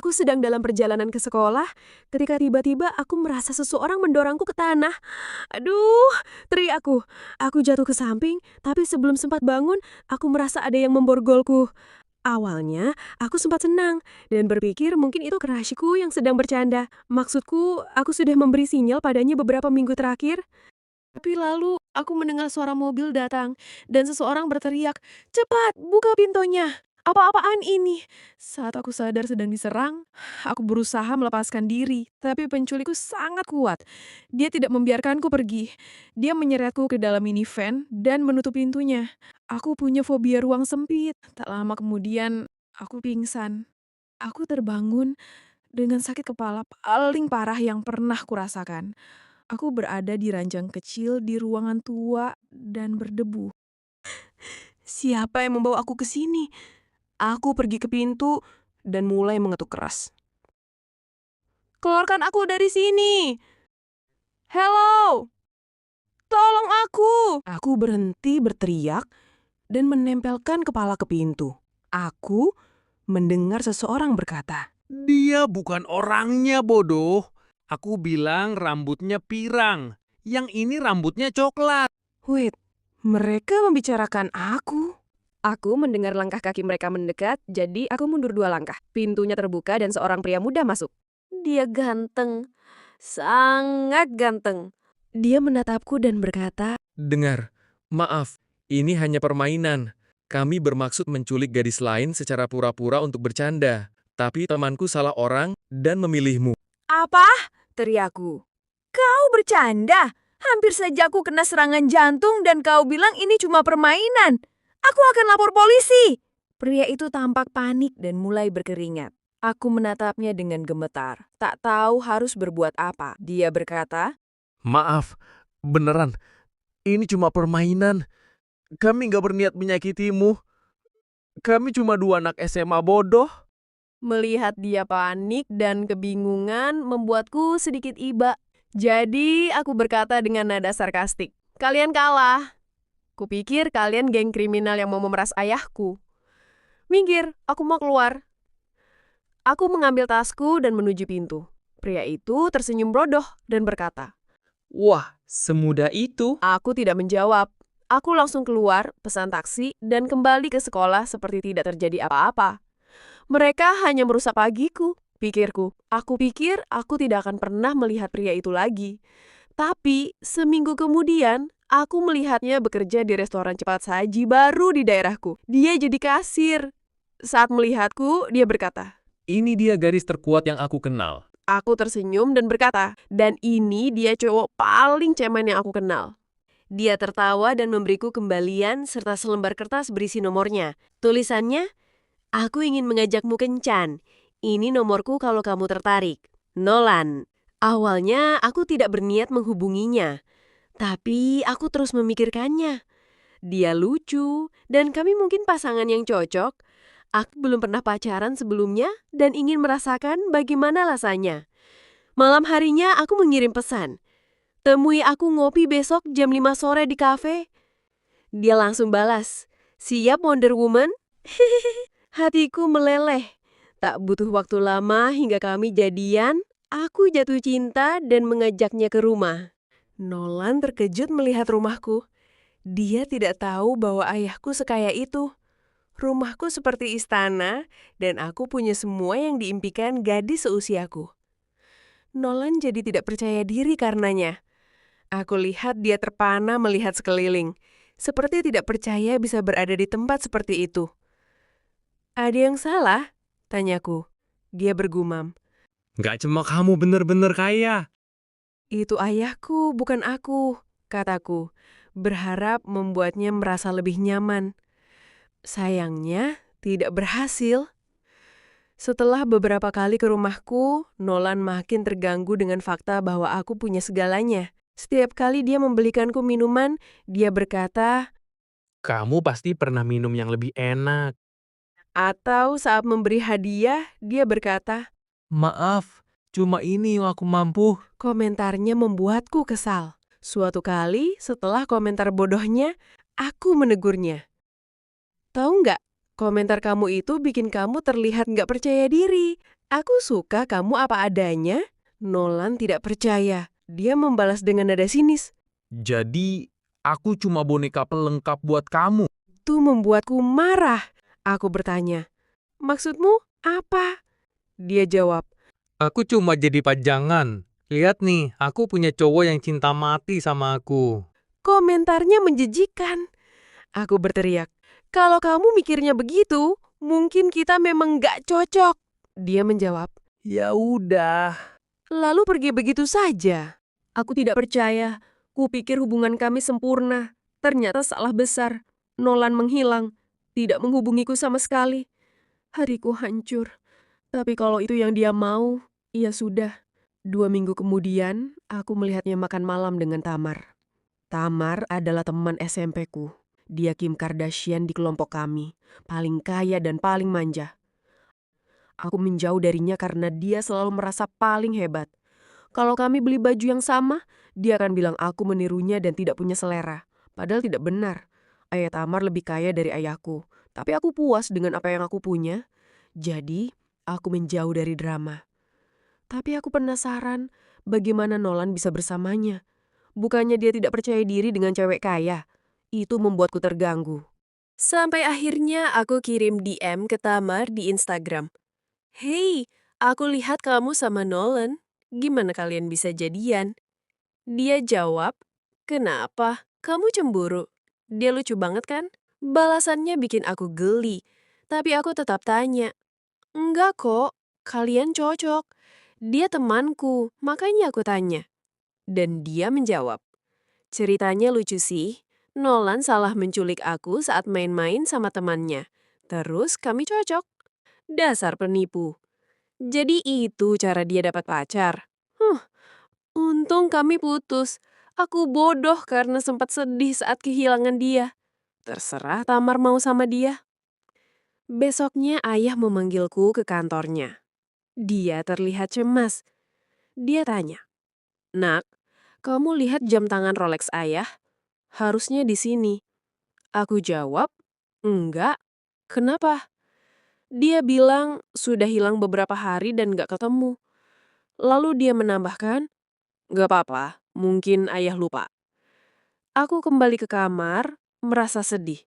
Aku sedang dalam perjalanan ke sekolah, ketika tiba-tiba aku merasa seseorang mendorongku ke tanah. Aduh, teriak aku. Aku jatuh ke samping, tapi sebelum sempat bangun, aku merasa ada yang memborgolku. Awalnya, aku sempat senang dan berpikir mungkin itu kekasihku yang sedang bercanda. Maksudku, aku sudah memberi sinyal padanya beberapa minggu terakhir. Tapi lalu, aku mendengar suara mobil datang dan seseorang berteriak, "Cepat, buka pintunya! Apa-apaan ini?" Saat aku sadar sedang diserang, aku berusaha melepaskan diri, tapi penculikku sangat kuat. Dia tidak membiarkanku pergi. Dia menyeretku ke dalam minivan dan menutup pintunya. Aku punya fobia ruang sempit. Tak lama kemudian, aku pingsan. Aku terbangun dengan sakit kepala paling parah yang pernah kurasakan. Aku berada di ranjang kecil di ruangan tua dan berdebu. Siapa yang membawa aku ke sini? Aku pergi ke pintu dan mulai mengetuk keras. "Keluarkan aku dari sini! Hello! Tolong aku!" Aku berhenti berteriak dan menempelkan kepala ke pintu. Aku mendengar seseorang berkata, Dia bukan orangnya, bodoh. Aku bilang rambutnya pirang. Yang ini rambutnya coklat. "Wait, mereka membicarakan aku?" Aku mendengar langkah kaki mereka mendekat, jadi aku mundur 2 langkah. Pintunya terbuka dan seorang pria muda masuk. Dia ganteng, sangat ganteng. Dia menatapku dan berkata, Dengar, maaf, ini hanya permainan. Kami bermaksud menculik gadis lain secara pura-pura untuk bercanda. Tapi temanku salah orang dan memilihmu. Apa? Teriakku. Kau bercanda? Hampir saja aku kena serangan jantung dan kau bilang ini cuma permainan. Aku akan lapor polisi. Pria itu tampak panik dan mulai berkeringat. Aku menatapnya dengan gemetar. Tak tahu harus berbuat apa. Dia berkata, Maaf, beneran. Ini cuma permainan. Kami nggak berniat menyakitimu. Kami cuma 2 anak SMA bodoh. Melihat dia panik dan kebingungan membuatku sedikit iba. Jadi aku berkata dengan nada sarkastik, "Kalian kalah. Kupikir kalian geng kriminal yang mau memeras ayahku. Minggir, aku mau keluar." Aku mengambil tasku dan menuju pintu. Pria itu tersenyum bodoh dan berkata, Wah, semudah itu. aku tidak menjawab. Aku langsung keluar, pesan taksi, dan kembali ke sekolah seperti tidak terjadi apa-apa. Mereka hanya merusak pagiku, pikirku. Aku pikir aku tidak akan pernah melihat pria itu lagi. Tapi, seminggu kemudian, aku melihatnya bekerja di restoran cepat saji baru di daerahku. Dia jadi kasir. Saat melihatku, dia berkata, Ini dia gadis terkuat yang aku kenal. aku tersenyum dan berkata, dan ini dia cowok paling cemen yang aku kenal. Dia tertawa dan memberiku kembalian serta selembar kertas berisi nomornya. Tulisannya, aku ingin mengajakmu kencan. Ini nomorku kalau kamu tertarik. Nolan. Awalnya aku tidak berniat menghubunginya. Tapi aku terus memikirkannya. Dia lucu dan kami mungkin pasangan yang cocok. Aku belum pernah pacaran sebelumnya dan ingin merasakan bagaimana rasanya. Malam harinya aku mengirim pesan. Temui aku ngopi besok jam 5 sore di kafe. Dia langsung balas. Siap Wonder Woman? Hatiku meleleh. Tak butuh waktu lama hingga kami jadian, aku jatuh cinta dan mengajaknya ke rumah. Nolan terkejut melihat rumahku. Dia tidak tahu bahwa ayahku sekaya itu. Rumahku seperti istana dan aku punya semua yang diimpikan gadis seusiaku. Nolan jadi tidak percaya diri karenanya. Aku lihat dia terpana melihat sekeliling. Seperti tidak percaya bisa berada di tempat seperti itu. Ada yang salah? Tanyaku. Dia bergumam. Nggak cuma kamu bener-bener kaya. Itu ayahku, bukan aku, kataku. Berharap membuatnya merasa lebih nyaman. Sayangnya, tidak berhasil. Setelah beberapa kali ke rumahku, Nolan makin terganggu dengan fakta bahwa aku punya segalanya. Setiap kali dia membelikanku minuman, dia berkata, Kamu pasti pernah minum yang lebih enak. atau saat memberi hadiah, dia berkata, Maaf, cuma ini yang aku mampu. komentarnya membuatku kesal. Suatu kali, setelah komentar bodohnya, aku menegurnya. Tahu nggak, komentar kamu itu bikin kamu terlihat nggak percaya diri. Aku suka kamu apa adanya. Nolan tidak percaya. Dia membalas dengan nada sinis. Jadi, aku cuma boneka pelengkap buat kamu. Itu membuatku marah. Aku bertanya, maksudmu apa? Dia jawab, Aku cuma jadi pajangan. Lihat nih, aku punya cowok yang cinta mati sama aku. komentarnya menjijikan. Aku berteriak, kalau kamu mikirnya begitu, mungkin kita memang gak cocok. Dia menjawab, Ya udah. lalu pergi begitu saja. Aku tidak percaya. Kupikir hubungan kami sempurna. Ternyata salah besar. Nolan menghilang. Tidak menghubungiku sama sekali. Hariku hancur. Tapi kalau itu yang dia mau, ya sudah. 2 minggu kemudian, aku melihatnya makan malam dengan Tamar. Tamar adalah teman SMP-ku. Dia Kim Kardashian di kelompok kami. Paling kaya dan paling manja. Aku menjauh darinya karena dia selalu merasa paling hebat. Kalau kami beli baju yang sama, dia akan bilang aku menirunya dan tidak punya selera. Padahal tidak benar. Ayah Tamar lebih kaya dari ayahku. Tapi aku puas dengan apa yang aku punya. Jadi, aku menjauh dari drama. Tapi aku penasaran bagaimana Nolan bisa bersamanya. Bukannya dia tidak percaya diri dengan cewek kaya. Itu membuatku terganggu. Sampai akhirnya aku kirim DM ke Tamar di Instagram. Hey, aku lihat kamu sama Nolan. Gimana kalian bisa jadian? Dia jawab, kenapa? Kamu cemburu? Dia lucu banget kan? Balasannya bikin aku geli. Tapi aku tetap tanya. Enggak kok, kalian cocok. Dia temanku, makanya aku tanya. Dan dia menjawab. Ceritanya lucu sih. Nolan salah menculik aku saat main-main sama temannya. Terus kami cocok. Dasar penipu. Jadi itu cara dia dapat pacar. Untung kami putus. Aku bodoh karena sempat sedih saat kehilangan dia. Terserah Tamar mau sama dia. Besoknya ayah memanggilku ke kantornya. Dia terlihat cemas. Dia tanya, "Nak, kamu lihat jam tangan Rolex ayah? Harusnya di sini." Aku jawab, "Enggak." "Kenapa?" Dia bilang sudah hilang beberapa hari dan gak ketemu. Lalu dia menambahkan, "Gak apa-apa, mungkin ayah lupa." Aku kembali ke kamar, merasa sedih.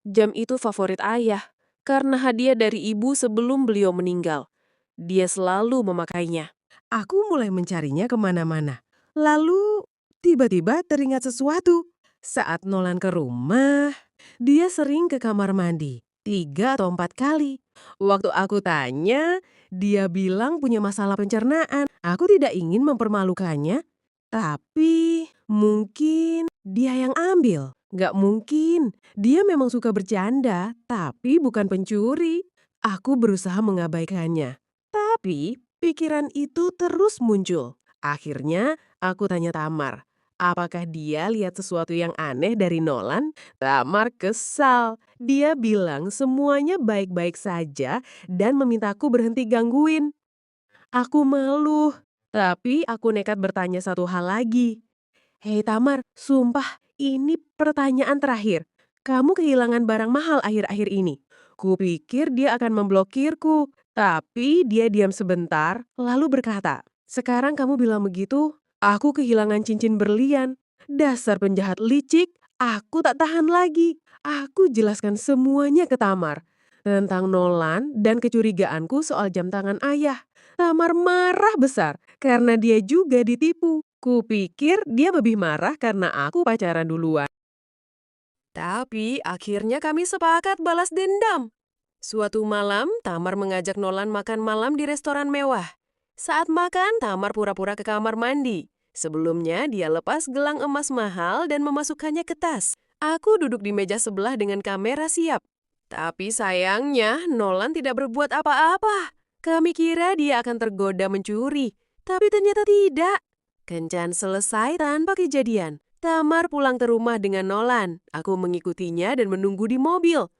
Jam itu favorit ayah, karena hadiah dari ibu sebelum beliau meninggal. Dia selalu memakainya. Aku mulai mencarinya kemana-mana. Lalu, tiba-tiba teringat sesuatu. Saat Nolan ke rumah, dia sering ke kamar mandi. 3 atau 4 kali. Waktu aku tanya, dia bilang punya masalah pencernaan. Aku tidak ingin mempermalukannya, tapi mungkin dia yang ambil. Gak mungkin, dia memang suka bercanda, tapi bukan pencuri. Aku berusaha mengabaikannya. Tapi pikiran itu terus muncul. Akhirnya aku tanya Tamar, apakah dia lihat sesuatu yang aneh dari Nolan? Tamar kesal. Dia bilang semuanya baik-baik saja dan memintaku berhenti gangguin. Aku malu, tapi aku nekat bertanya satu hal lagi. Hei Tamar, sumpah ini pertanyaan terakhir. Kamu kehilangan barang mahal akhir-akhir ini. Kupikir dia akan memblokirku, tapi dia diam sebentar lalu berkata, sekarang kamu bilang begitu, aku kehilangan cincin berlian. Dasar penjahat licik, aku tak tahan lagi. Aku jelaskan semuanya ke Tamar. Tentang Nolan dan kecurigaanku soal jam tangan ayah. Tamar marah besar karena dia juga ditipu. Kupikir dia lebih marah karena aku pacaran duluan. Tapi akhirnya kami sepakat balas dendam. Suatu malam, Tamar mengajak Nolan makan malam di restoran mewah. Saat makan, Tamar pura-pura ke kamar mandi. Sebelumnya, dia lepas gelang emas mahal dan memasukkannya ke tas. Aku duduk di meja sebelah dengan kamera siap. Tapi sayangnya, Nolan tidak berbuat apa-apa. Kami kira dia akan tergoda mencuri, tapi ternyata tidak. Kencan selesai tanpa kejadian. Tamar pulang ke rumah dengan Nolan. Aku mengikutinya dan menunggu di mobil.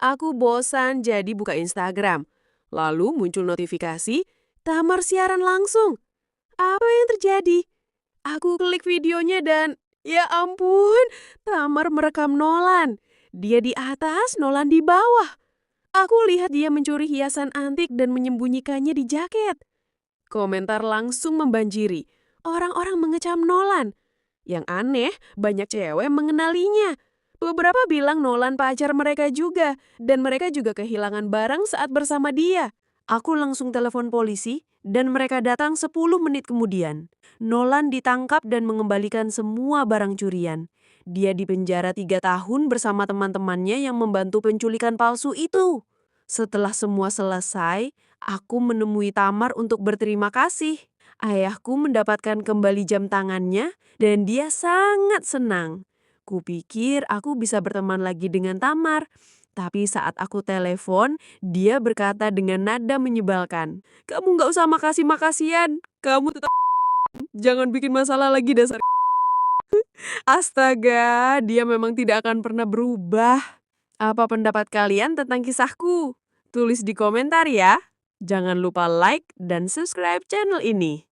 Aku bosan jadi buka Instagram. Lalu muncul notifikasi, Tamar siaran langsung. Apa yang terjadi? Aku klik videonya dan, ya ampun, Tamar merekam Nolan. Dia di atas, Nolan di bawah. Aku lihat dia mencuri hiasan antik dan menyembunyikannya di jaket. Komentar langsung membanjiri. Orang-orang mengecam Nolan. Yang aneh, banyak cewek mengenalinya. Beberapa bilang Nolan pacar mereka juga, dan mereka juga kehilangan barang saat bersama dia. Aku langsung telepon polisi, dan mereka datang 10 menit kemudian. Nolan ditangkap dan mengembalikan semua barang curian. Dia dipenjara 3 tahun bersama teman-temannya yang membantu penculikan palsu itu. Setelah semua selesai, aku menemui Tamar untuk berterima kasih. Ayahku mendapatkan kembali jam tangannya dan dia sangat senang. Kupikir aku bisa berteman lagi dengan Tamar. Tapi saat aku telepon, dia berkata dengan nada menyebalkan. Kamu nggak usah makasih-makasian. Kamu tetap jangan bikin masalah lagi dasar. Astaga, dia memang tidak akan pernah berubah. Apa pendapat kalian tentang kisahku? Tulis di komentar ya. Jangan lupa like dan subscribe channel ini.